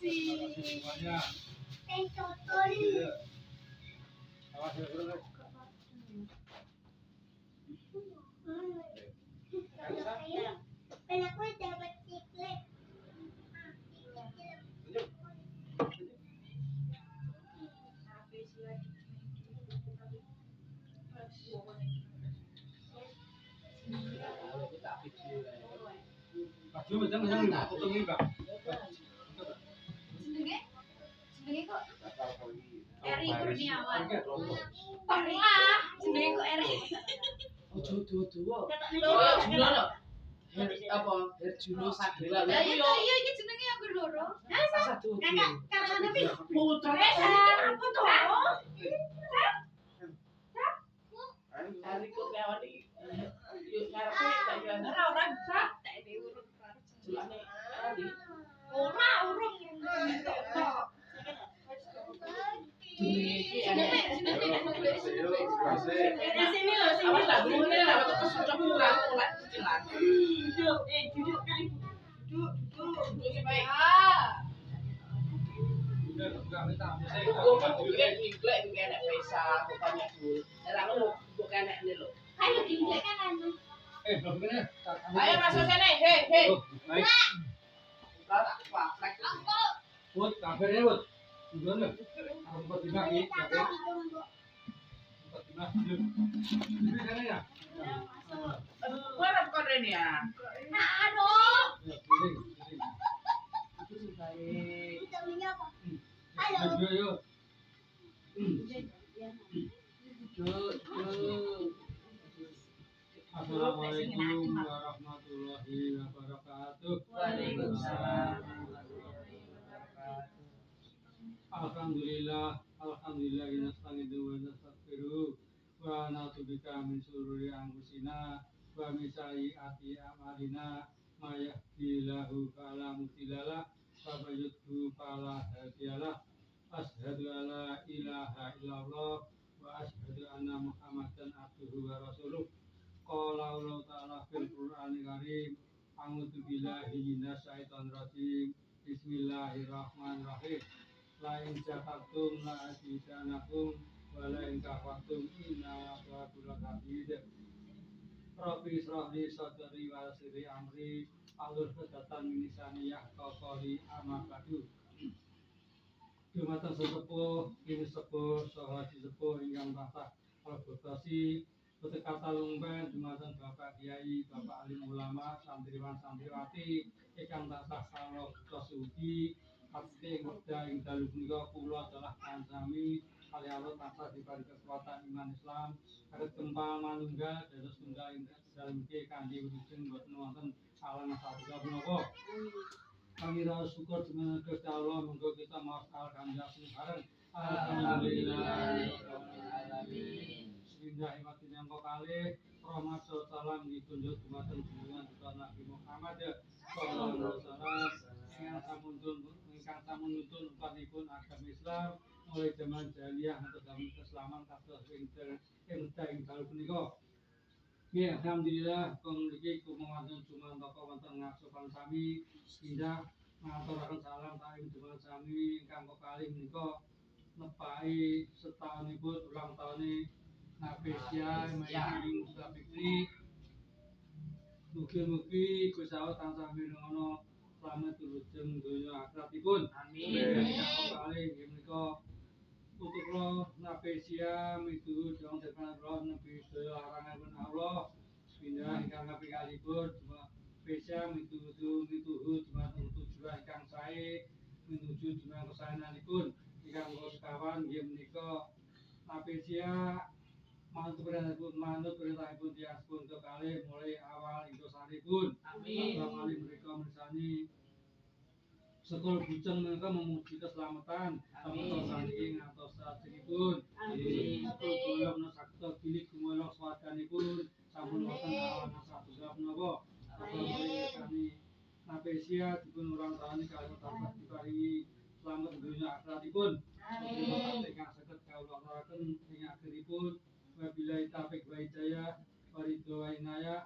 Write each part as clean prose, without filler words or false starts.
semuanya. Awas ya, bro. Aku dapat ciklet. Baju macam mana potong ini, Pak? Jenenge kok Eri Kurniawan. Pernah jenenge kok Eri. Ojo tuwa. Loro. Juno lho. Apa? Juno Sagala. Lah iya iki jenenge aku loro. Satu. Karena tapi Putra. Apa to? Ari Kurniawan iki. Yuk ngarepe tak yo. Ora bisa tak diurut. Jelane Ari. Ora urung. sini loh, sini. Awas lah ngene lah waktu kesucuk kurang mulai jelas. Duduk, duduk kan. Duduk baik. Udah, enggak minta. Kok duduknya diglek kene pesa bukannya dul. Ora ngono kok kene lho. Ayo dinglek kan anu. Belum begini. Ayo masuk sini. Hei. Baik. Tak plak. Bud, kabarnya, Bud. Udah enggak? Aku buat dibagi, ya. Ini sana ya? Warap kon rene ya. Aduh. Ya, piring. Itu sukai. Ayo, yuk. Assalamualaikum warahmatullahi wabarakatuh. Waalaikumsalam. Alhamdulillah nasta'inu wa nastaghfiruh wa na'udzubika min syururi anfusina wa min sayyiati a'malina may yahdihillahu fala mudhillalah wa may yudhlil fala hadiyalah. Asyhadu an la ilaha illallah wa asyhadu anna Muhammadan abduhu wa rasuluh. Qala Allah ta'ala fil Qur'anil Karim, a'udzu billahi minasy syaithanir rajim. Bismillahirrahmanirrahim. La in syakartum la azidanakum wa la in kafartum inna adzabi lakabir. Rabbi israh li sadri wa yassir li amri wahlul 'uqdatam min lisani yafqahu amma ba'du. Dumateng sesepuh kini sepuh saha disepuh ingkang tansah berprestasi Betekata lumpen dumateng Bapak Kiai, Bapak alim ulama, santriwan santriwati ingkang tansah kawula sugi Pasti ngeda ing dalu punika kula adalah kancami kali Allah tansah diberi kekuatan iman Islam saged kempal manunggal dados tunggal ing dalem iki kanthi wilujeng boten wonten alang satunggal menapa. Kami rasa syukur dengan Gusti Allah monggo kita maos alhamdulillah bareng. Alhamdulillahirabbil Bismillahirrahmanirrahim yang kalih rahmat salam ditunjuk dumateng junjungan kita Nabi Muhammad sallallahu alaihi wasallam ingkang sampun nuntun upanipun agama Islam mulai zaman jahiliyah ngantos zaman keislaman kados ing dalu punika. Ya, alhamdulillah mriki kumawanten sumantaka wonten ngasupan sami pindah ngaturaken salam saking dumateng sami ingkang kekalih menika nepaki setahunipun ulang tahun Nabesia Maying Musa Fikri. Mugi-mugi Gusti Allah tansah mirengono selamat wilujeng donya akhiratipun. Amin. Ingkang kekalih inggih menika putra Nabesia mituhu dong depan Allah nebi laranganipun Allah. Pindah ingkang kaping kalipun Nabesia mituhu dumateng tujuan ingkang sae menuju dumateng kesaenanipun. Ingkang sekawan inggih menika Nabesia manut perintahipun tiyang pun kekalih mulai awal intosanipun. Amin. Kali mereka mersani sekol bujang mereka memuji keselamatan. Amin. Saking ngantos sajengipun. Amin. Sekol golong sakta bilik gumolong swarganipun sampun wonten alang satunggal menapa. Amin. Nabesia dipun ulang tahun kalih tansah diparingi selamat dunya akhiratipun. Amin. Ingkang saged kawula aturaken ing akhiripun wabillahi taufiq wa hidayah waridho wa inayah.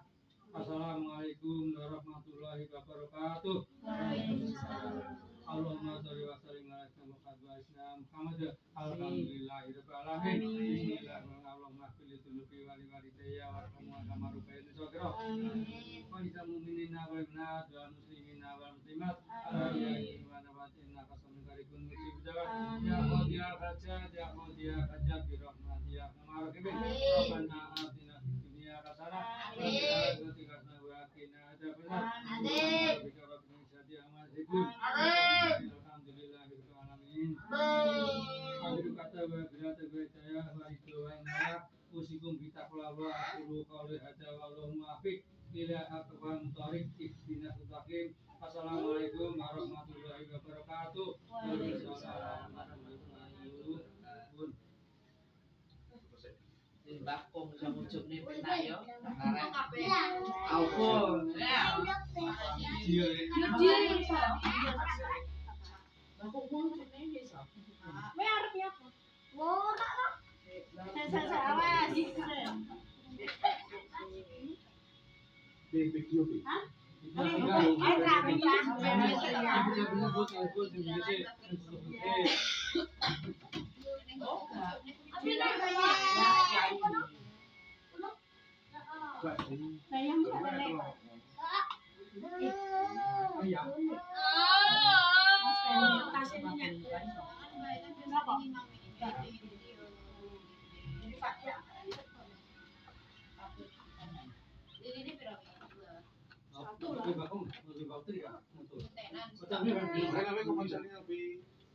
Assalamualaikum warahmatullahi wabarakatuh. Waalaikumsalam. Allahumma sholli wa sallim ala sayyidina Muhammad alhamdulillahirabbil alamin bismillahirrahmanirrahim Allahumma qil tunubi wa li walidayya wa rahmuhuma kama rabbayani shaghira wa lil mu'minina wal mu'minat wal muslimina wal muslimat al-ahya'i wa amwat innaka samiyun qaribun mujibud da'wat ya qadiyal hajat ya qadiyal hajat bi rahmatika ya arhamar rahimin rabbana atina fid dunya hasanah wa fil akhirati hasanah wa qina adzabannar amin alhamdulillahirabbil alamin akhir kata wa bila tabayya wa ridwana usikum bi taqwa wa aqulu qawli hadza wallahu muwaffiq ila aqwam thariq ihdinas siratal assalamualaikum warahmatullahi wabarakatuh. Waalaikumsalam warahmatullahi wabarakatuh. Mbak Kong sa muncul ni penayo. Aupun.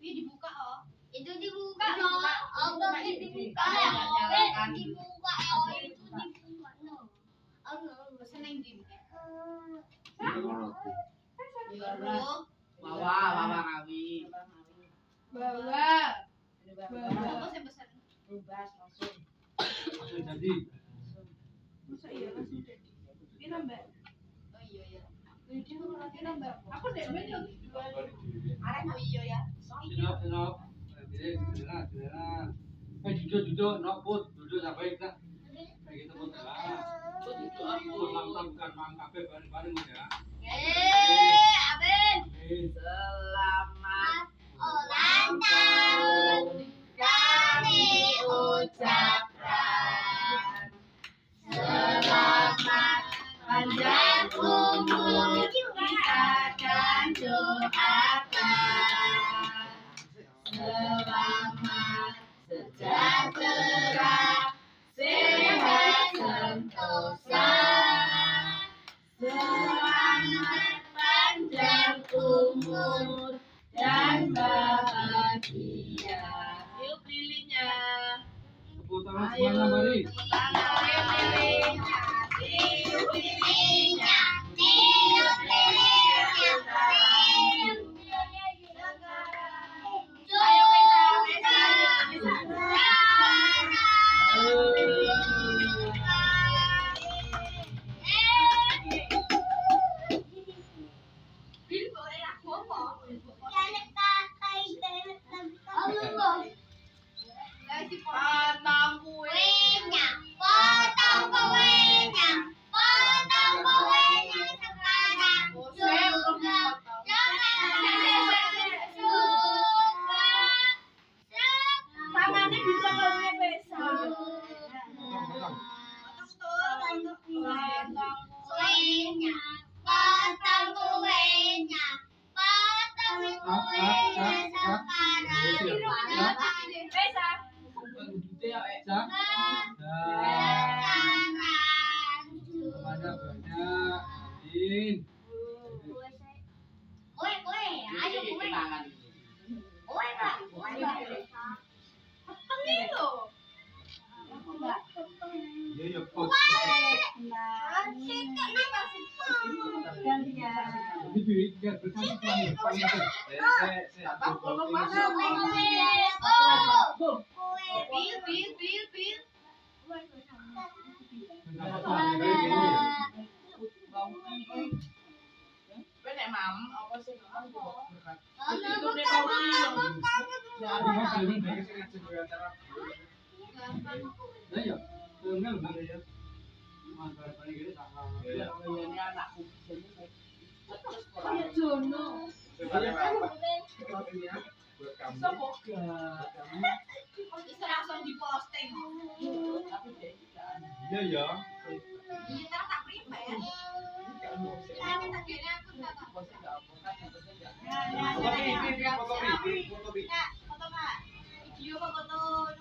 Dibuka oh. Itu dibuka loh. Allah dibuka ya. Dibuka ya. Itu dibuka loh. Allah seneng dibuka. Bawa kami. Bawa. Apa sih besar? Bebas langsung. Langsung jadi. Masa iya langsung jadi. Pira mbak? Oh iya ya. Pira mbak? Aku dek meja. Arek oh iya ya. Senop. Duduk, nok put, duduk sampai kita. Kayak gitu pun lah. Bukan mang kafe bareng-bareng ya. Aben. Selamat Ulang tahun kami ucapkan. Selamat panjang umur kita dan doakan. Selamat sejahtera, sehat sentosa. Selamat panjang umur dan bahagia. Yuk lilinnya. Tepuk tangan semuanya mari. Patang kue. Potong kuenya sekarang juga. Tangannya bisa ngomongnya besar. Potong kuenya sekarang. Cak. Semuanya banyak. Amin. Kue, ayo kue. Kue, Pak. Penting loh. Ya ya pot. Ini biar bersama Benek mam, apa sih mam? Nah ya, enggak ya. Mantap paling gede sama. Ini anakku. Jono. Bisa langsung diposting. Iya ya. Kita tak prepare. Ini tak kira aku tak. Foto Pak. Video apa foto?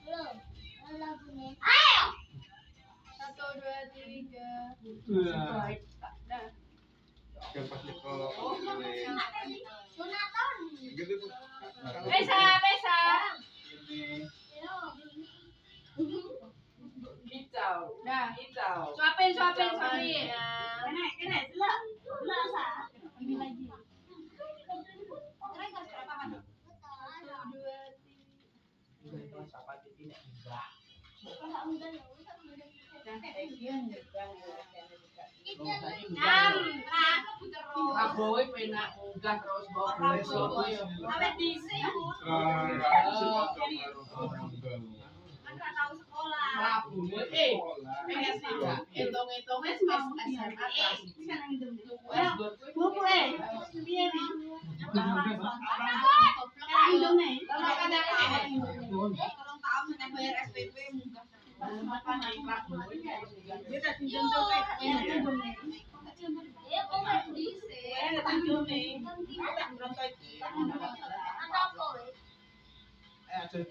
Belum. Lagunya. Ayo. 1, 2, 3. Wah. Dah. Yang pas nyekel. Sunatan. Gitu tuh. Pesa. Hijau. Dah. Hijau. Suapin. Kena, delok sa. Ambil lagi. Mereka berapa kan? 1, 2, 3. Siapa tadi nek enggak. Kalau udah ya, udah. Aku puter roh. Aboy penak munggah terus bawa boy. Awet dhisik aku. Kan gak tahu sekolah. Rabu pengen tidak hitung-hitung wis SMA kelas 1. Buku piye nih? Tolong tahu mana bayar SPP munggah. Dia tak pinjam copet. Ya, kok nggak dhisik? Tak pinjam nih. Tak berontak iki. Ada apa, weh? Jadi